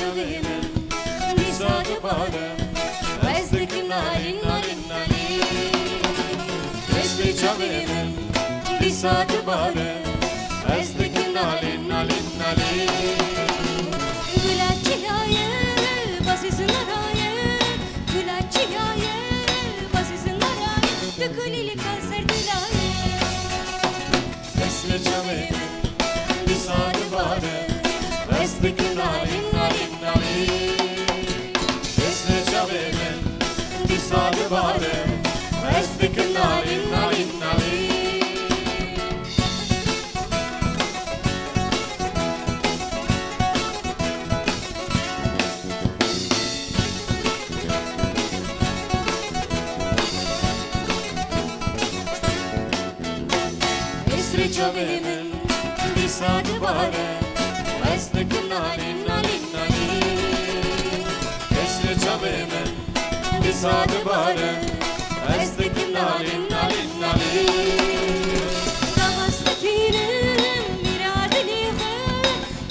چاویمن دیساد بارم وزدک نالین نالین نالین دست چاویمن دیساد بارم وزدک نالین نالین نالین گلاچیایه بازیزن رایه گلاچیایه بازیزن رایه دکلیلی kanser dilaye dست چاویمن دیساد بارم وزدک نالین نالین نالین دست چاویمن دیساد بارم وزدک نالین نالین نالین چاویمن دیساد بارم وزدک نالین نالین نالین دست چاویمن دیساد بارم وزدک نالین نالین نالین دمستینم میرادلیه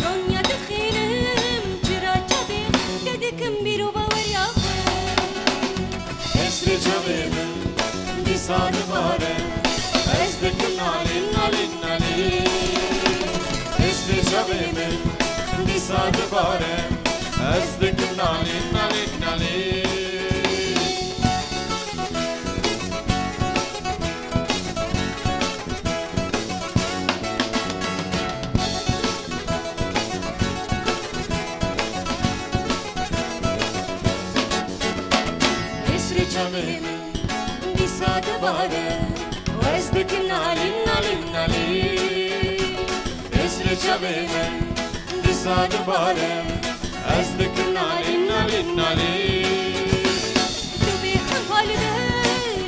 دنیا دخینم چرا چابی ددکم بیرو باوریا دست چاویمن دیساد بارم وزدک نالین نالین نالین دست چاویمن دیساد بارم وزدک نالین نالین نالین دست چاویمن دیساد بارم وزدک نالین نالین نالین دست چاویمن دیساد بارم وزدک نالین نالین نالین تو بیخم حالده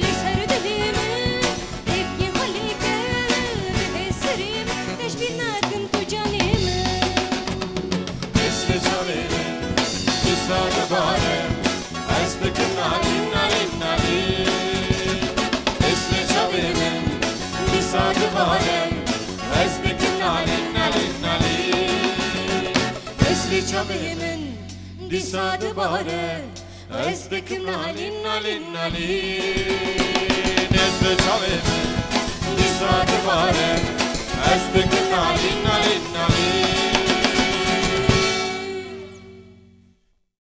لیسر دلیمه تبگی خالیکه به سریم تشبیه نکن تو جانیمه دست چاویمن دیساد بارم وزدک نالین نالین نالین دست چاویمن دیساد بارم وزدک نالین نالین نالین دست چاویمن دیساد بارم وزدک نالین نالین نالین دست چاویمن دیساد بارم وزدک نالین